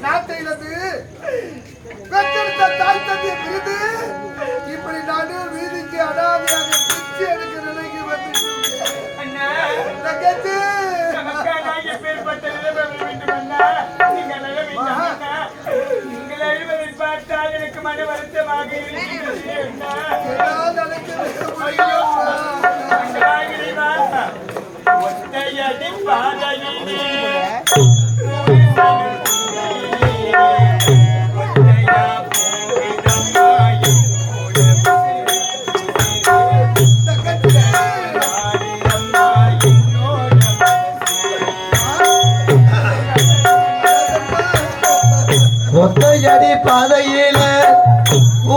நாட்டை இழந்து பெற்றெடுத்த தாய் தந்தையை பிரிந்து இப்படி நடு வீதிக்கு அனாதையாக பிச்சு எடுக்கிற நிலைக்கு வந்து பார்த்தால் எனக்கு மன வருத்தமாக ஒத்தையடி பாதையிலே ஒத்தையடி பாதையில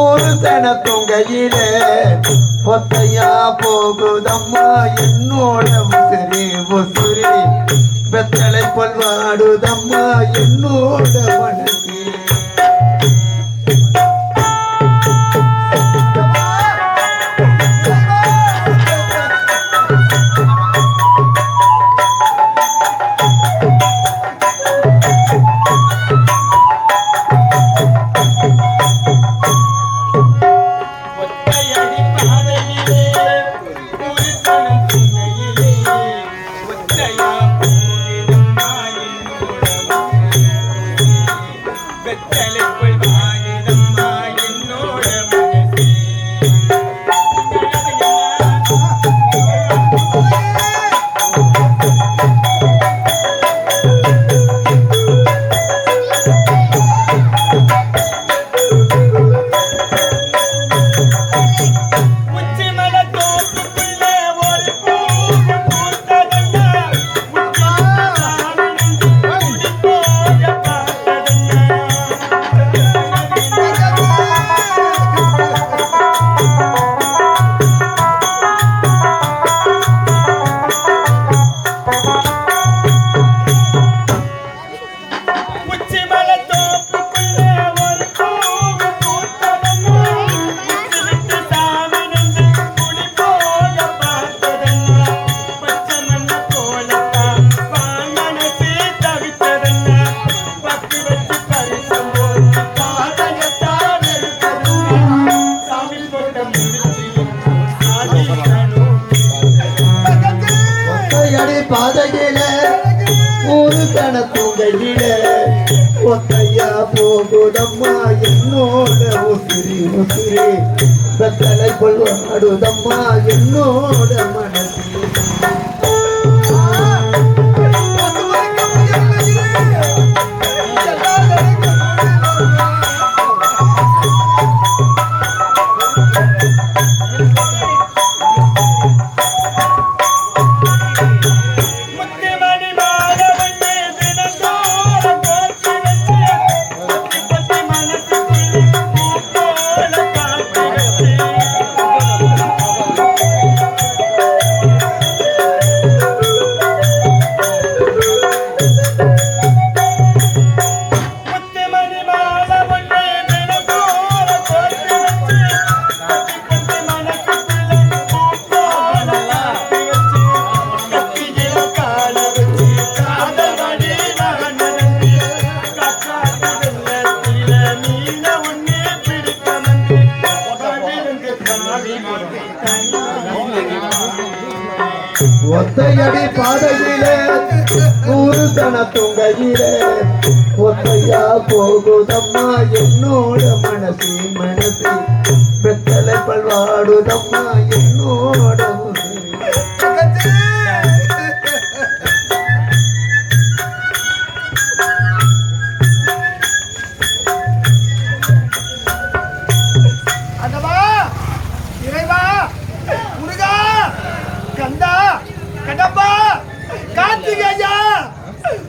ஒரு தன தொங்கையில ஒத்தையா போகுதம்மா என்னோட உசுரி உசுரி வெத்தலை பொல்வாடுதம்மா என்னோட மனசு பாதையில ஒரு கண தூங்கையில ஒத்தையா போகுதம்மா என்னோட உசிரி உசிரி வெத்தலை கொள்வாடுதம்மா என்னோட மனசு ஒத்தையடி பாதையிலே ஒரு தன தொங்கையிலே ஒத்தையா போகுதம்மா என்னோட மனசு மனசு வெத்தலை பல்வாடுதம்மா என்னோட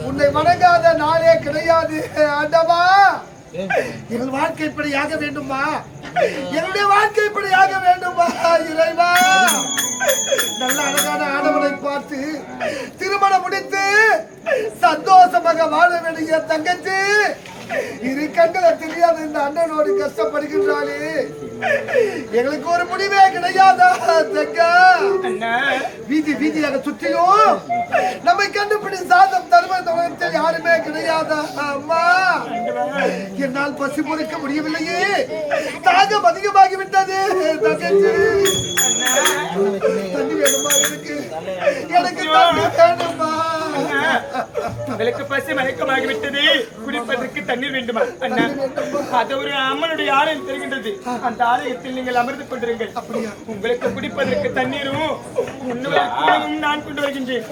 உன்னை வணங்காத நாளே கிடையாது. ஆண்டவா, எங்கள் வாழ்க்கை இப்படியாக வேண்டுமா? என்னுடைய வாழ்க்கை இப்படியாக வேண்டுமா? இறைவா, நல்ல அழகான ஆடவனை பார்த்து திருமணம் முடித்து சந்தோஷமாக வாழ வேண்டிய தங்கச்சி இரு கண்களை தெரியாத இந்த அண்ணனோடு கஷ்டப்படுகின்றாளே. எங்களுக்கு ஒரு முடிவே கிடையாதா தங்கா? அண்ணா வீதி வீதியாக சுற்றியும் நம்மை கண்டுபிடி சாதம் தருவ உலகத்தில் யாருமே கிடையாதா அம்மா? என்னால் பசி பொறுக்க முடியவில்லையே, தாகம் அதிகமாகி விட்டது தங்கச்சி. தண்ணி வேணுமா எனக்கு? எனக்கு தண்ணி வேணுமா? உங்களுக்கு பசி மயக்கமாகி விட்டது, குடிப்பதற்கு தண்ணீர் வேண்டுமா? அண்ணா அது ஒரு அம்மனுடைய ஆலயம் தெரிகின்றது, அந்த ஆலயத்தில் நீங்கள் அமர்ந்து கொண்டிருங்கள். அப்படியா? உங்களுக்கு குடிப்பதற்கு தண்ணீரும் உணவும் நான் கொண்டு வருகின்றேன்.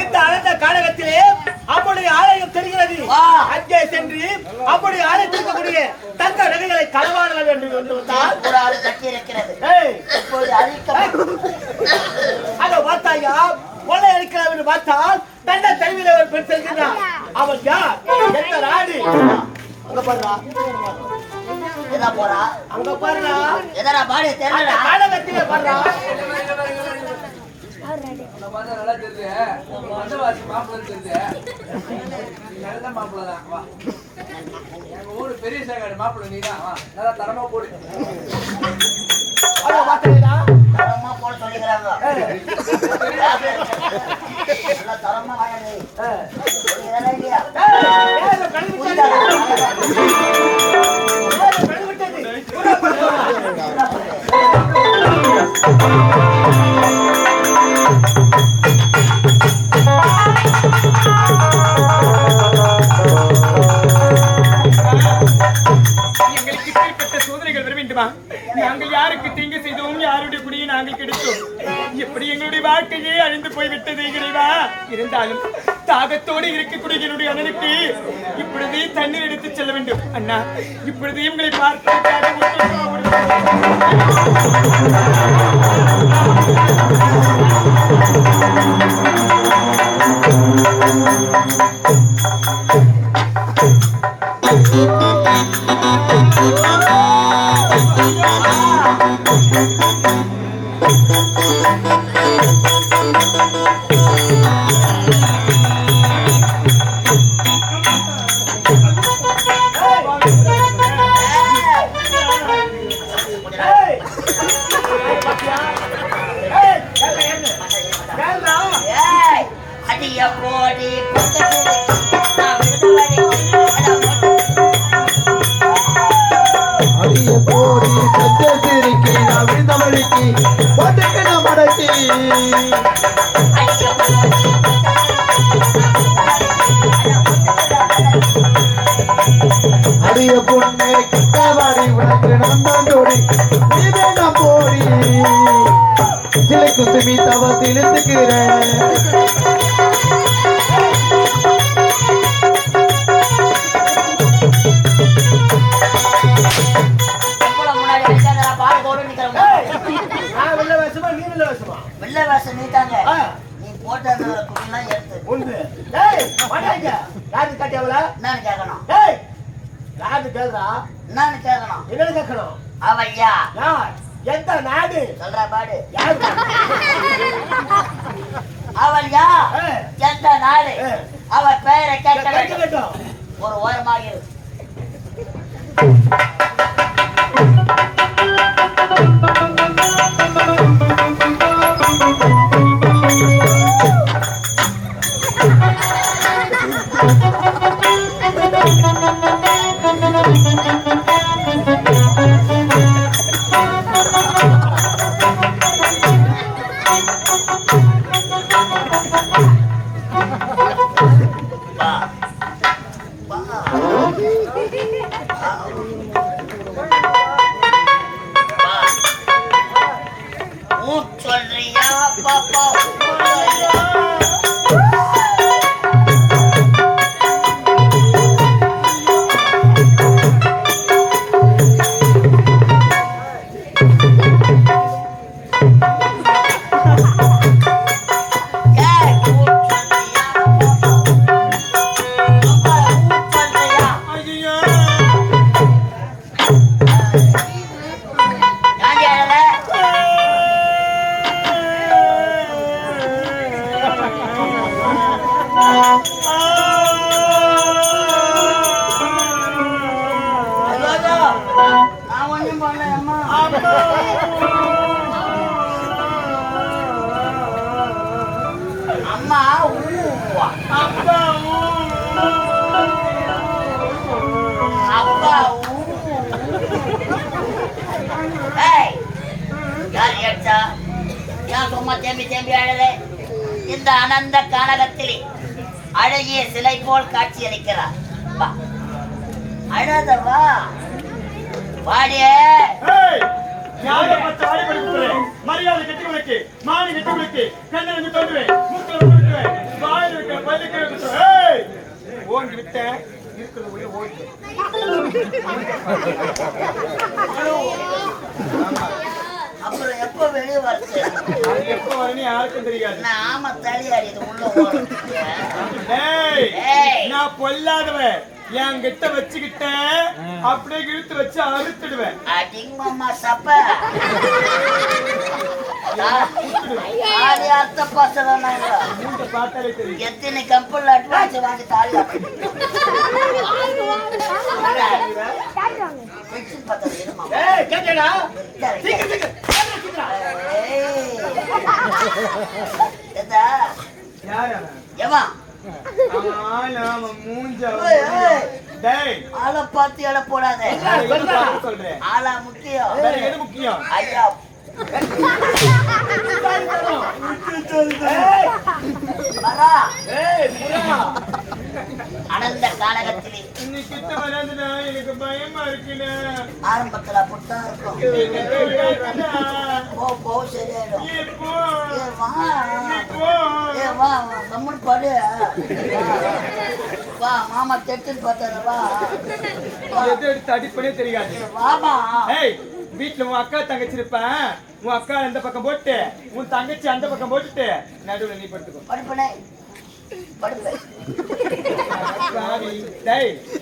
இந்த அழந்த காலகத்திலே அப்படி ஆலயம் தெரிகிறது. அங்கே சென்று அப்படி ஆலயத்திற்கக்கூடிய தங்க நகைகளை களவாட வேண்டும் என்று அதை பார்த்தாயா கொள்ளை அடிக்கலாம் என்று பார்த்தால் தன்னை தெருவில் ஒரு பெண் செல்கின்றார். அவன் யார்? எந்த நாடு? அங்க பாருடா, எதா போறா? அங்க பாருடா, எதரா பாடு தெரியல. காலகத்திலே பாருடா, நல்லா தெரியுது. வந்தவாசி மாப்பிள்ளை தெரியுது. நல்ல மாப்பிள்ளை தான். வா, எங்க ஊரு பெரிய சேகாடு மாப்பிள்ளை நீதான். வா, நல்லா தரமா போடு. தரமா போட சொல்லிக்கிறாங்க. தரமா நாங்கள் யாருக்கு தீங்கு செய்தோம், யாருடைய குடியை நாங்கள் கிடைத்தோம், எப்படி எங்களுடைய வாழ்க்கையே அழிந்து போய்விட்டது இறைவா. இருந்தாலும் தாகத்தோடு இருக்கக்கூடிய என்னுடைய அண்ணனுக்கு இப்பொழுதே தண்ணீர் எடுத்து செல்ல வேண்டும். அண்ணா இப்பொழுது உங்களை பார்ப்பதற்காக அடிய பொண்ணே கிட்டவாடி உனக்கு நந்தாண்டோடி நீவேனா போடி சிலை குசுமி தவத்தில் இருந்துக்கிறேன். நீ போட்ட குடிலாம் எடுத்து யாரு கட்டியவள நான் கேட்கணும். யாரு கேக்குறா? நான் கேட்கணும். என்ன கேட்கணும்? அவய்யா யார்? எந்த நாடு? சொல்றா பாடு. யாரு? அவள் யார்? எந்த நாடு? அவள் பெயரை கேட்க வேண்டும். ஒரு ஓரமாக இரு. சொல்றியா பாப்பா இந்த அனந்த கானகத்திலே அழகிய சிலை போல் காட்சி அளிக்கிறார். அழகவா வாடியே மரியாதை கட்டிகளுக்கு மானி கட்டிகளுக்கு கண்ணனுக்கு தோன்றுவேன் மூக்கில் வாயில் இருக்க பள்ளிக்கு ஓங்கி விட்ட இருக்கிறது உயிர் ஓடி அப்புறம் எப்ப வெளியே வருது எப்ப வரணும் யாருக்கும் தெரியாது. ஆமா தலையாடி உள்ள நான் பொல்லாதவன் என் கிட்ட வச்சுக்கிட்டேன் அப்படியே இழுத்து வச்சு அறுத்துடுவேன். அடிங்கம்மா சப்ப அர்த்த பசங்க பார்த்தாலே தெரியும் எத்தனை கம்பெனில அட்வான்ஸ் வாங்கி தாலி ஆளை பார்த்து இட போடாத. ஆளா முக்கியம் முக்கியம் ஐயா அனந்த கானகத்திலே எனக்கு பயமா இருக்குண்ணே. ஆரம்பத்துல அப்படித்தான் இருக்கும். போ சரியாயிடும். வா கம்முன்னு படு. வா மாமா தெட்டுன்னு பார்த்தாரு. வா அடிப்படே தெரியாது. வாமா வீட்டுல உன் அக்கா தங்கச்சி இருப்பேன். உன் அக்கா அந்த பக்கம் போட்டு உன் தங்கச்சி அந்த பக்கம் போட்டுட்டு நடுவுல நீ படுத்துக்கோ. படுப்பனே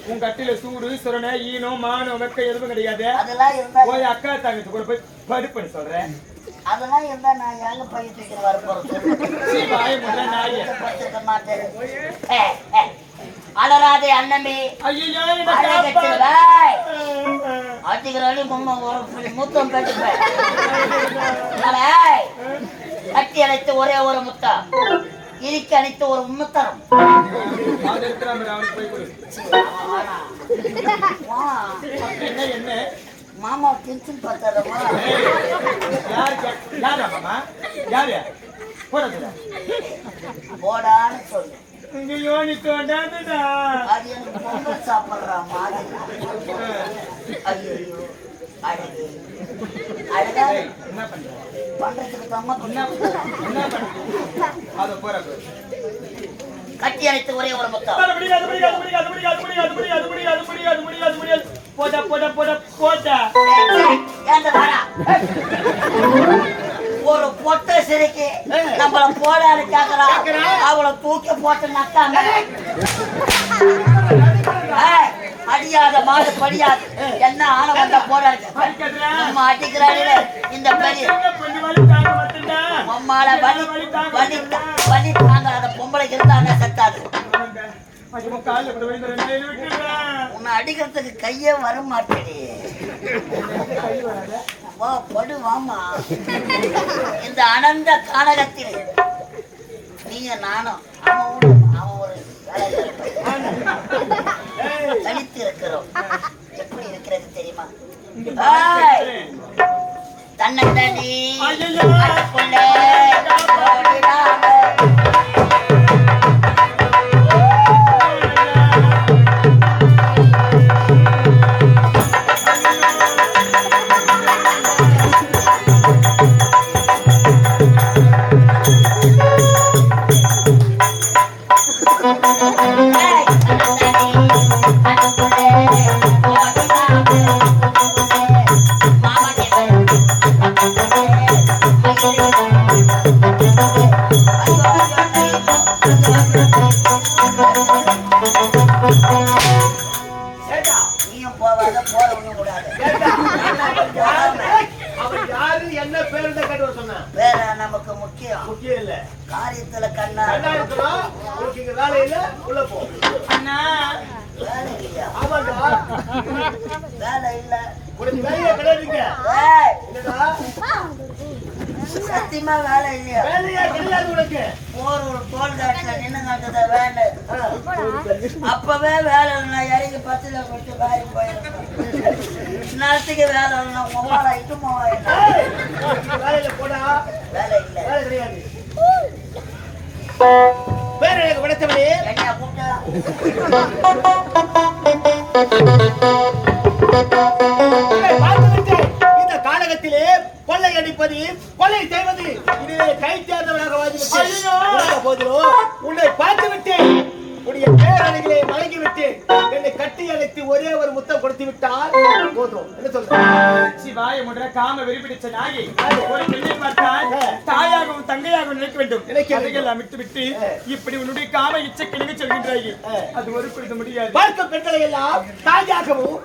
உன் கட்டில சூடு சுரணை ஈனம் மானம் வெக்க எதுவும் கிடையாது. அதெல்லாம் இருந்தா போய் அக்கா தங்கச்சி கூட போய் படுப்புன்னு சொல்றேன். அதெல்லாம் இருந்தா நான் எங்க பையன் தூக்கி வர போறேன். படுத்துக்க மாட்டேன். அலராதே அண்ணமே ஆட்டிக்கிறாளி முத்தம் கட்டுப்பேன். கட்டி அணைத்து ஒரே ஒரு முத்தம் இறுக்கி அணைத்து ஒரு முத்தரம். என்ன மாமா டென்ஷன் பார்த்தாரமா போடான்னு சொல்லு. அது எனக்கு பொங்கல் சாப்பிடுறா மாதிரி. ஐயோ அழகு அழகா பண்றதுக்கு கட்டி அணைத்து ஒரே ஒரு முத்தம். ஒரு பொட்ட சிரிக்கு நம்மள போடான்னு கேக்குறா. அவளை தூக்கி போட்டு நக்காம அடியாத மாடு படியாது. என்ன ஆன வந்த போடாது நம்ம அடிக்கிறாரு. இந்த பெரிய அம்மால வலி தாங்காத பொம்பளைக்கு இருந்தாங்க செத்தாது. உன்னை அடிக்கிறதுக்கு கையே வர மாட்டேடி. வா படு வாமா. இந்த அனந்த கானகத்தில் நீங்க நானும் அவன் ஒரு தனித்து இருக்கிறோம். எப்படி இருக்கிறது தெரியுமா? தன்னை நீயும் போவாத போறவனும் கூடாது. அவன் யாரு என்ன பேரு கேட்டு சொன்ன வேற நமக்கு முக்கியம் முக்கியம் இல்ல. காரியத்துல கண்ணா கண்ணா உனக்கு இங்க வேலை இல்ல, உள்ள போ. அண்ணா வேலை இல்லையா? ஆமாடா, வேலை இல்ல. உனக்கு வேலையே கிடையாதுங்க. ஏய், என்னடா சத்தியமா வேலை இல்லையா? வேலையே கிடையாது உனக்கு. ஒரு தோல் காட்டுல நின்று காட்டுத வேலை. அப்பவே வேலை இல்லைன்னா இறங்கி 10 கொடுத்து வேலைக்கு போயிருக்கேன். நேரத்துக்கு வேலை இல்லைன்னா உமால இட்டுமா வேலையில போடா. வேலை இல்ல. வேலை கிடையாது. வேற எனக்கு விடத்தவனே என்ன கூப்பிட்டா இந்த காலகத்திலே கொள்ளை அடிப்பது, கொலை செய்வது இதுவே கை சேர்ந்தவனாக வாதிவிட்டேன். போதிலும் உன்னை பார்த்து விட்டேன், உன்னுடைய பேரணிகளை வழங்கி விட்டேன். என்னை கட்டி அழைத்து ஒரே ஒரு முத்தம் கொடுத்து விட்டால் போதும். என்ன சொல்ற? சிவாய முன்ற காம வெறிபிடிச்ச நாயி ஒரு பெண்ணை பார்த்தால் தாயாகவும் தங்கையாகவும் நினைக்க வேண்டும். அதையெல்லாம் விட்டு இப்படி உன்னுடைய காம இச்சை கிணங்க சொல்கின்றாய். அது ஒரு புரித முடியாது. பார்க்கும் பெண்களை எல்லாம் தாயாகவும்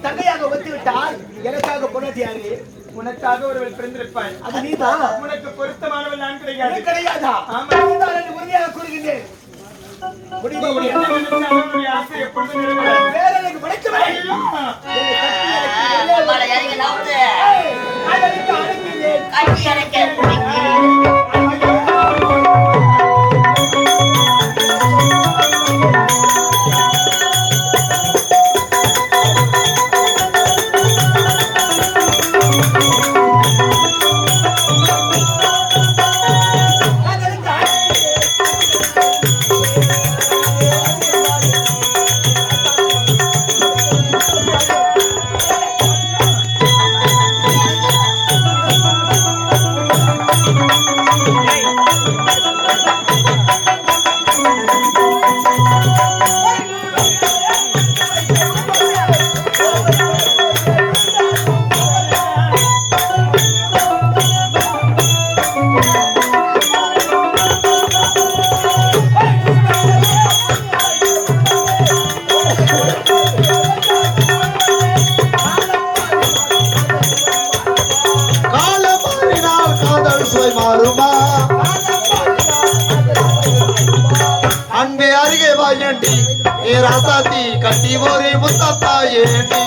தங்கையாக வந்து விட்டால் எனக்காக பொண்ணாட்டி யாரு? உனக்காக ஒருவள் பிறந்திருப்பாள். அது நீதான். உனக்கு பொருத்தமானவள் நான் கிடையாது. கிடையாதா? ஆமா. நீதான் என்று உறுதியாக கூறுகின்றேன். முடியுமா நீ முடியாது? என்ன நினைச்சாலும் உன்னுடைய ஆசை எப்பொழுதும் நிறைவேறும். வேற எனக்கு படைக்கவில்லை. என்னை கட்டி அழைத்து உமால இறங்கி நவுந்து அழைத்து அழைக்கிறேன். கட்டி அடைக்க மாறுமா அன்பே அருகே வாயண்டி ஏ ராசாத்தி கட்டி ஒரு முத்தத்தா ஏண்டி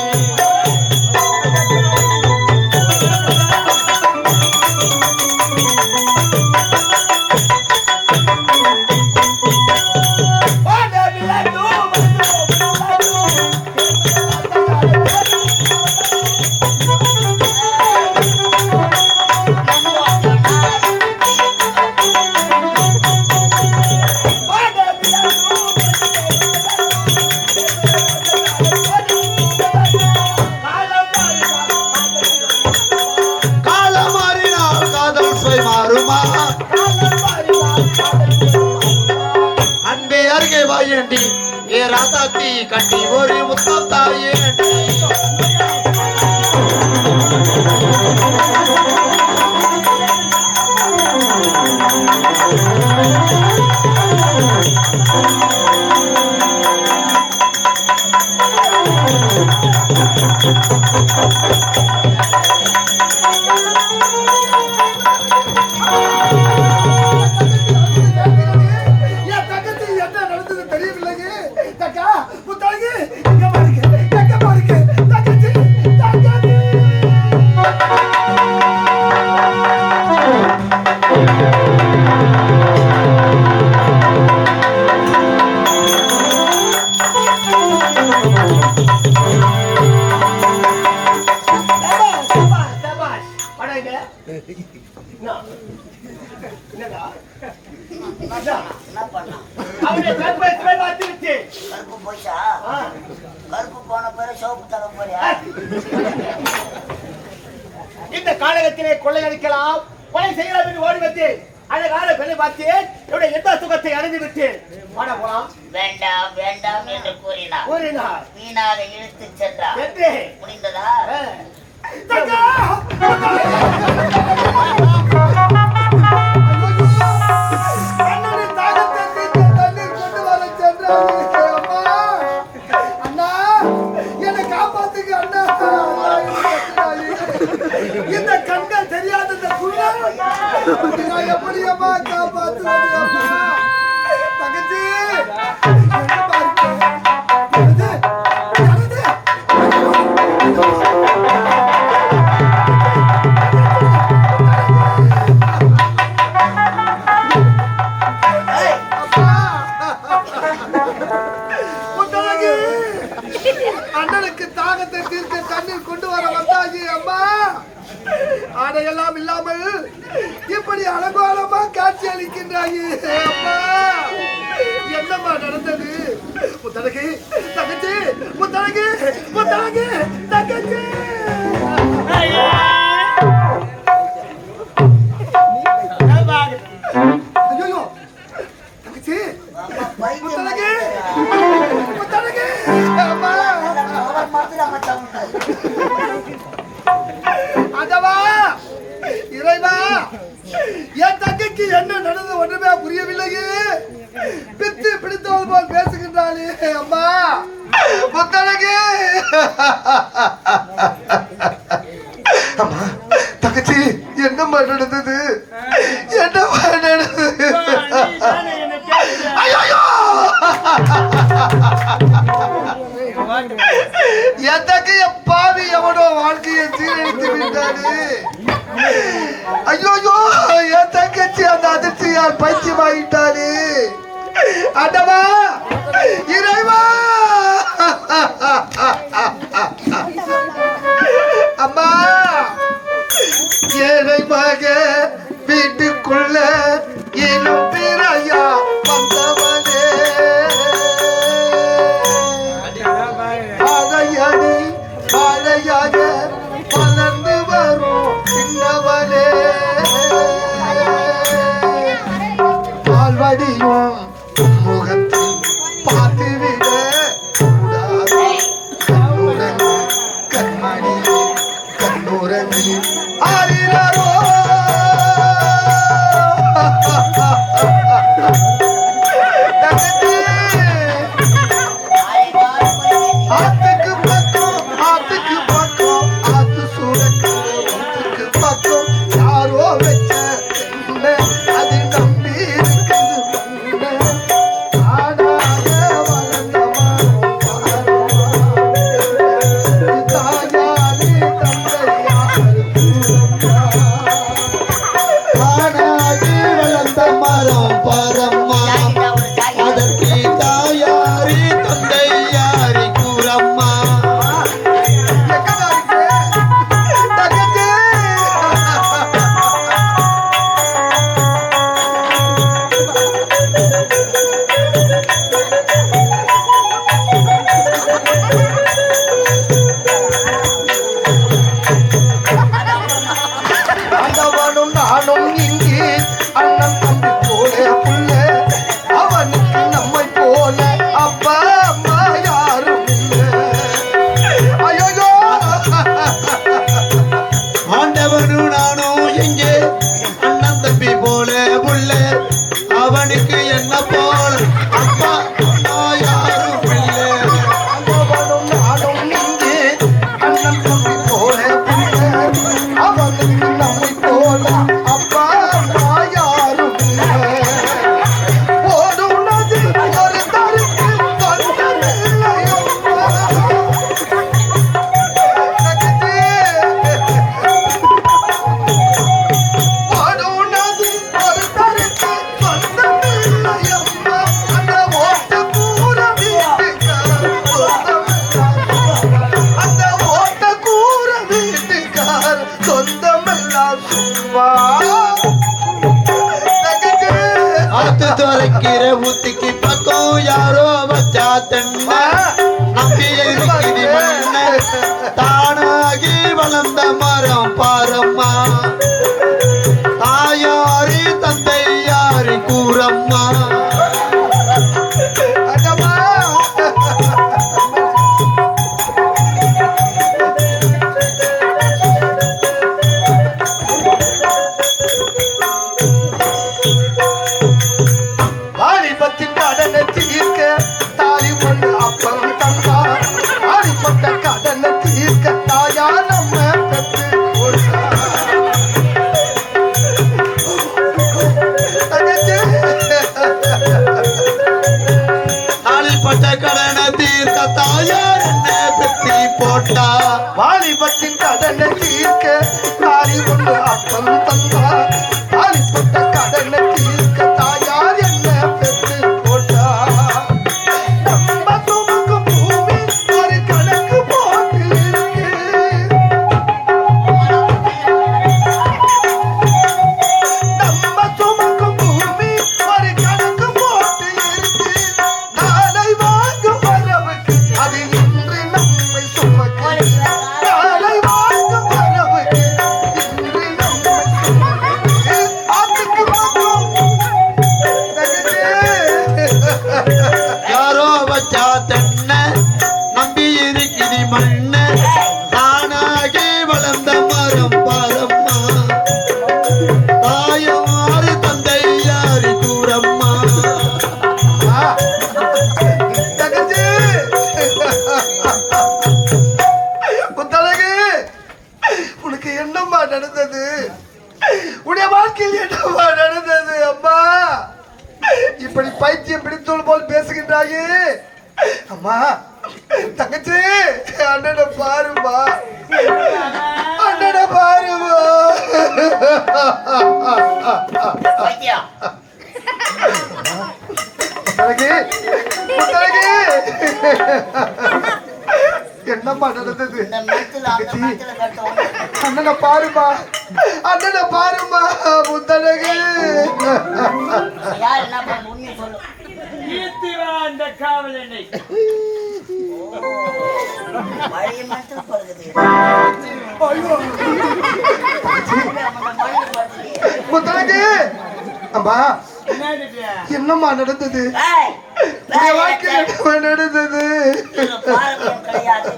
அன்பே அருகே வாயண்டி ஏ ராசாத்தி கட்டி ஒரு முத்தம் தாயேண்டி இந்த காலகத்திலே கொள்ளையடிக்கலாம், கொலை செய்யலாம் என்று ஓடி வந்தேன். அழகான பெண்ணை பார்த்தேன், என்னுடைய எந்த சுகத்தை அடைந்து விட்டேன். வாடா போலாம். வேண்டாம் என்று கூறினார். கூறினார். வீணாக இழுத்து சென்றார். என்று முடிந்ததா? அண்ணனை தாகத்தை தீர்க்க தண்ணீர் கொண்டு வர சென்றார். அம்மா, அண்ணா, என்னை காப்பாத்துங்க அண்ணா. இந்த கண்கள் தெரியாத இந்த குள்ளம் நான் எப்படி அம்மா காப்பாத்துவது அம்மா? தங்கச்சி, என்ன பாருங்க. என்னது? என்னது? அண்ணனுக்கு தாகத்தை தீர்க்க தண்ணீர் கொண்டு வர வந்தாகி அம்மா. ஆடையெல்லாம் இல்லாமல் இப்படி அலங்கோலமா காட்சி அளிக்கின்றாயி அம்மா. என்னம்மா நடந்தது? முத்தழகி, தங்கச்சி, முத்தழகி, முத்தழகி, தங்கச்சி. ஐயோ, தங்கச்சி, முத்தழகி, முத்தழகி, அம்மா. ஆண்டவா, இறைவா, என் தங்கைக்கு என்ன நடந்தது ஒன்றுமே புரியவில்லையே. பித்து பிடித்தவள் போல் பேசுகின்றாளே அம்மா. முத்தழகி, அம்மா, தங்கச்சி, என்னம்மா நடந்தது? என்னம்மா நடந்தது? ஐயோ, என் தங்கைய பாவி எவனோ வாழ்க்கையை சீரழித்து விட்டாரு. ஐயோ, என் தங்கச்சி அந்த அதிர்ச்சியால் பைத்தியமாயிட்டாரு. ஆண்டவா, இறைவா, அம்மா, ஏழை மக வீட்டுக்குள்ள இனம் பிறையா வந்தவனே, அதையடி மழையாக வளர்ந்து வரும் சின்னவனே, பால்வடியும் முகத்தில் பார்த்துவிட கூடாது. கண்ணுறங்கி கண்மணியே கண்ணுறங்கி ஆறினாரோ. ஆத்துக்கு பக்கம் ஆத்துக்கு பக்கம் ஆத்து சூழக்கு ஆத்துக்கு பக்கம் யாரோ வச்ச அது நம்பி இருக்குது. ஆடாத வளர்ந்தவன் தாயாரி தந்தையாரு ஆனாகி வளர்ந்த மரம் பரம்மா, அதற்கு தாயாரி தந்தையாரி கூறம்மா. ஆண்டவனும் நானும் இங்கே அண்ணன் தம்பி போல புள்ள, அவனுக்கு நம்மை போல அப்பா அம்மா யாரும் இல்லை. ஐயோ, ஆண்டவனும் நானும் எங்கே அண்ணன் தம்பி போல புள்ள, அவனுக்கு என்ன போல அப்பா அம்மா யாரும் இல்லை. ஆண்டவனும் நானும் இங்கே அண்ணன் தம்பி போல புள்ள, அவனுக்கு நம்மை போல அப்பா அம்மா யாரும் இல்லை. ஓடுனது ஒரு தருக்கு சொந்தமில்லை அம்மா. ஓடுனது ஒரு தருக்கு சொந்தமில்லை அம்மா. அந்த ஓட்டு கூற வீட்டுக்கார் சொந்தமில்லை. அந்த ஓட்ட கூற வீட்டுக்கார் சொந்தமெல்லாம் சும்மா. தங்கச்சி, ஆத்து துறைக்கிற ஊத்திக்கு பக்கம் யாரோ வச்சா தென்னை, நம்பி இருக்குது மண்ணை, தானாகி வளர்ந்த மரம் பாரம்மா, தாயாரி தந்தையாரி கூறம்மா. அடம்மா, வாலிபத்தின் கடனை தீர்க்க தாலி கொண்டு அப்பன் தந்தா தாலிப்பட்ட கடனை தீர்க்க தாயார் என்ன பெற்று போட்டா நம்ம சுமக்கும் பூமி ஒரு கணக்கு போட்டு இருக்கு நம்ம சுமக்கும் பூமி ஒரு கணக்கு போட்டு இருக்கு நாளை வாங்கும் வரவுக்கு அது இன்று நம்மை சுமக்கு நாளை வாங்கும் வரவுக்கு இன்று நம்மை சுமக்கு ஆத்துக்கு வாங்கும் யாரோ வச்சா தென்ன நம்பி இருக்கிறி மண்ண தானாகி வளர்ந்த மரம் பாரம்மா தாயும் ஆறு தந்தை யாரு கூறம்மா தங்கச்சி முத்தழகு உனக்கு என்னம்மா நடந்தது உடைய வாழ்க்கையில் என்னம்மா நடந்தது அம்மா இப்படி பைத்தியம் பிடித்தோள் போல் பேசுகின்றாயே அம்மா தங்கச்சி அண்ணனை பாருமா அண்ணனை பாருமா பைத்தியம். முத்தழகு முத்தழகு என்னம்மா நடந்தது இந்த மரத்துல அந்த மரத்துல கட்டணும். அண்ணனை பாருமா அண்ணனை பாருமா முத்தழகு யார் என்ன பண்ண உண்மையை சொல்லு. ஈர்த்திவா அந்த காவலனை. பழைய மரத்துல படுக்குது. ஐயோ அந்த மண்ணுல படுக்குது. முத்தழகு அம்மா என்னது? என்னம்மா நடந்தது ஏய், உடைய வேற வாழ்க்கையில் என்னம்மா நடந்தது இதுல பாரம்பரியம் கிடையாது.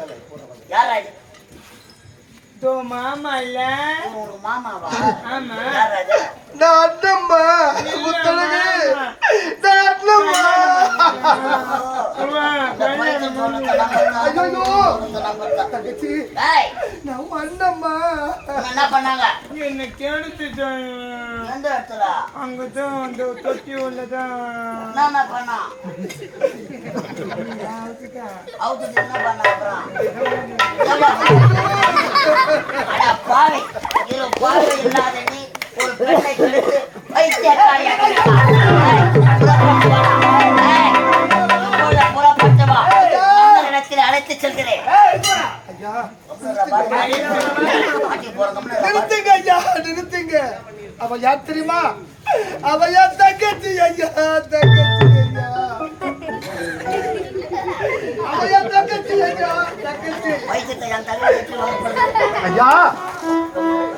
யாரா இது? தோ மாமா இல்ல? ஒரு மாமாவா? ஆமா. யாரா இது? நான் அண்ணம்மா முத்தழகு நான் அண்ணம்மா அம்மா, இந்த பைத்தியம் சொல்றத நம்புறதா? ஐயோ சொல்றத நம்புறதா? தங்கச்சி ஏய், நான் அண்ணம்மா இவங்க என்ன பண்ணாங்க? என்னை கெடுத்துட்டான். எந்த இடத்துல? அங்கதான் அந்த தொட்டி உள்ளதான். என்னென்ன பண்ணா? அவுத்துட்டு என்ன பண்ணா அப்புறம்? ஏம்மா? அட பாவி, இது பார்வை இல்லாத நீ ஒரு பெண்ணை கெடுத்து பைத்தியக்காரியாக்கியா? ஏய், புறப்பட்டு வா. இடத்தில் அழைத்துச் செல்கிறேன். ஐயா மாட்டி போறோம்னு நிறுத்துங்க ஐயா நிறுத்துங்க அவ யார் தெரியுமா அவ யார் தங்கச்சி ஐயா தங்கச்சி ஐயா அவ யார் தங்கச்சி ஐயா தங்கச்சி வைத்தியத்தை என் தலையில் ஐயா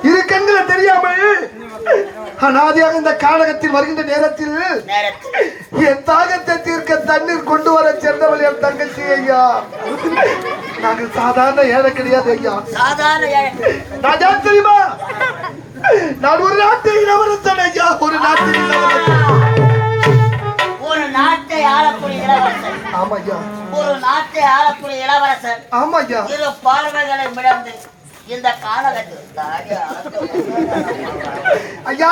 இரு கண்களை தெரியாமல் அனாதியாக இந்த கானகத்தில் வருகின்ற நேரத்தில் நேரத்தில் என் தாகத்தை தீர்க்க தண்ணீர் கொண்டு வர சேர்ந்தவள் என் தங்கச்சி ஐயா நாங்கள் சாதாரண ஏழை கிடையாது ஐயா சாதாரண ஏழை. நான் யார் தெரியுமா நான் ஒரு நாட்டு இளவரசன் ஐயா ஒரு நாட்டு இளவரசன் ஒரு நாட்டை ஆளக்கூடிய இளவரசன். ஆமா ஐயா ஒரு நாட்டை ஆளக்கூடிய இளவரசன் ஆமா ஐயா இரு பார்வைகளை விடந்து இந்த கானகத்தில் தாடி ஐயா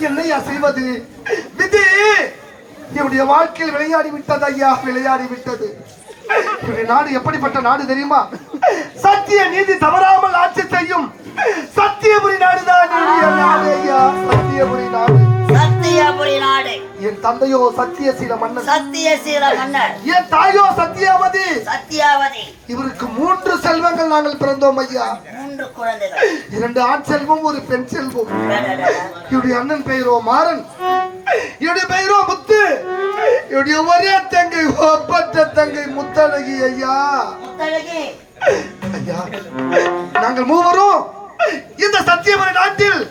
என்னையா செய்வது விதி என்னுடைய வாழ்க்கையில் விளையாடி விட்டது ஐயா விளையாடி விட்டது என்னுடைய நாடு எப்படிப்பட்ட நாடு தெரியுமா சத்திய நீதி தவறாமல் ஆட்சி செய்யும் சத்தியபுரி நாடுதான் என்னுடைய நாடு ஐயா சத்தியபுரி நாடு சத்தியபுரி நாடு. என் தந்தையோ சத்தியசீல மன்னன் சத்தியசீல மன்னர் என் தாயோ சத்தியாவதி சத்தியாவதி. இவருக்கு 3 செல்வங்கள் நாங்கள் பிறந்தோம் ஐயா 3 குழந்தைகள். 2 ஆண் செல்வம் ஒரு பெண் செல்வம் இவருடைய அண்ணன் பெயரோ மாறன் இவருடைய பெயரோ முத்து இவருடைய ஒரே தங்கை ஒப்பற்ற தங்கை முத்தழகி ஐயா முத்தழகி. ஐயா நாங்கள் மூவரும் இந்த சத்தியபுரி நாட்டில்